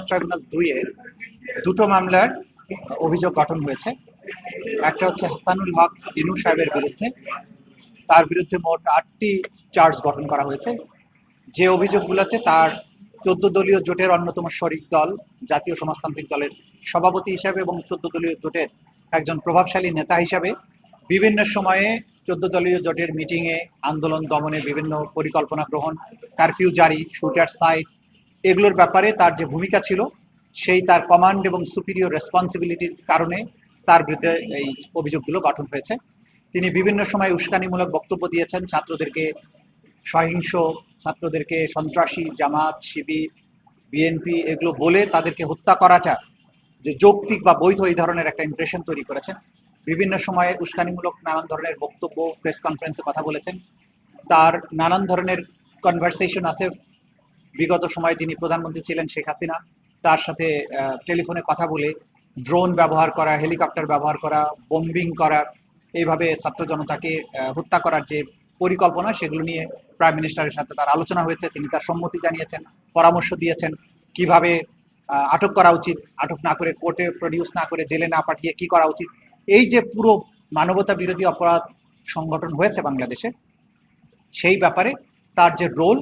Tribunal ২ এর দুটো মামলার অভিযোগ গঠন হয়েছে। একটা হচ্ছে হাসানুল হক ইনু সাহেবের বিরুদ্ধে। তার বিরুদ্ধে মোট ৮টি চার্জ গঠন করা হয়েছে, যে অভিযোগগুলোতে তার ১৪ দলীয় জোটের অন্যতম শরিক দল জাতীয় সমাজতান্ত্রিক দলের সভাপতি হিসাবে এবং ১৪ দলীয় জোটের একজন প্রভাবশালী নেতা হিসাবে বিভিন্ন সময়ে ১৪ দলীয় জোটের মিটিংয়ে আন্দোলন দমনে বিভিন্ন পরিকল্পনা গ্রহণ, কারফিউ জারি, শুট অ্যাট সাইট, এগুলোর ব্যাপারে তার যে ভূমিকা ছিল সেই তার কমান্ড এবং সুপিরিয়র রেসপন্সিবিলিটির কারণে তার বিরুদ্ধে এই অভিযোগগুলো গঠন হয়েছে। তিনি বিভিন্ন সময় উস্কানিমূলক বক্তব্য দিয়েছেন, ছাত্রদেরকে সহিংস, ছাত্রদেরকে সন্ত্রাসী, জামাত, শিবির, বিএনপি এগুলো বলে তাদেরকে হত্যা করাটা যে যৌক্তিক বা বৈধ এই ধরনের একটা ইমপ্রেশন তৈরি করেছেন। বিভিন্ন সময়ে উস্কানিমূলক নানান ধরনের বক্তব্য, প্রেস কনফারেন্সে কথা বলেছেন। তার নানান ধরনের কনভারসেশন আছে। বিগত সময়ে যিনি প্রধানমন্ত্রী ছিলেন শেখ হাসিনা, তার সাথে টেলিফোনে কথা বলে ড্রোন ব্যবহার করা, হেলিকপ্টার ব্যবহার করা, বোম্বিং করা, এইভাবে ছাত্র জনতাকে হত্যা করার যে পরিকল্পনা, সেগুলো নিয়ে প্রাইম মিনিস্টারের সাথে তার আলোচনা হয়েছে। তিনি তার সম্মতি জানিয়েছেন, পরামর্শ দিয়েছেন কিভাবে আটক করা উচিত, আটক না করে কোর্টে প্রডিউস না করে জেলে না পাঠিয়ে কি করা উচিত। এই যে পুরো মানবতা বিরোধী অপরাধ সংগঠন হয়েছে বাংলাদেশে, সেই ব্যাপারে তার যে রোল,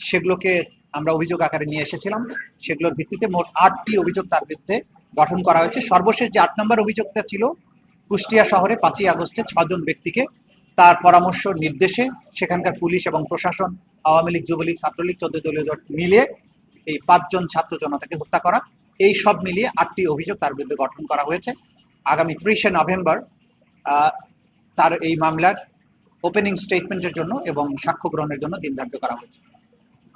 সেগুলোকে আমরা অভিযোগ আকারে নিয়ে এসেছিলাম। সেগুলোর ভিত্তিতে মোট ৮টি অভিযোগ তার বিরুদ্ধে গঠন করা হয়েছে। সর্বশেষ যে ৮ নম্বর অভিযোগটা ছিল, কুষ্টিয়া শহরে ৫ই আগস্টে ৬ জন ব্যক্তিকে তার পরামর্শ নির্দেশে সেখানকার পুলিশ এবং প্রশাসন, আওয়ামী লীগ, যুবলীগ, ছাত্রলীগ, ১৪ দলীয় জোট মিলিয়ে এই ৫ জন ছাত্র জনতাকে হত্যা করা, এই সব মিলিয়ে ৮টি অভিযোগ তার বিরুদ্ধে গঠন করা হয়েছে। আগামী ৩০শে নভেম্বর তার এই মামলার ওপেনিং স্টেটমেন্টের জন্য এবং সাক্ষ্য গ্রহণের জন্য দিন ধার্য করা হয়েছে।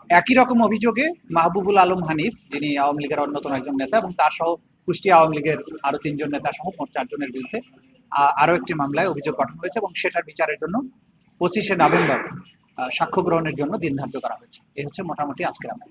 একই রকম অভিযোগে মাহবুবুল আলম হানিফ, যিনি আওয়ামী লীগের অন্যতম একজন নেতা, এবং তার সহ কুষ্টিয়া আওয়ামী লীগের আরো ৩ জন নেতা সহ মোট ৪ জনের বিরুদ্ধে আরো একটি মামলায় অভিযোগ গঠন হয়েছে এবং সেটার বিচারের জন্য ২৫শে নভেম্বর সাক্ষ্য গ্রহণের জন্য দিন ধার্য করা হয়েছে। এই হচ্ছে মোটামুটি আজকের আমরা।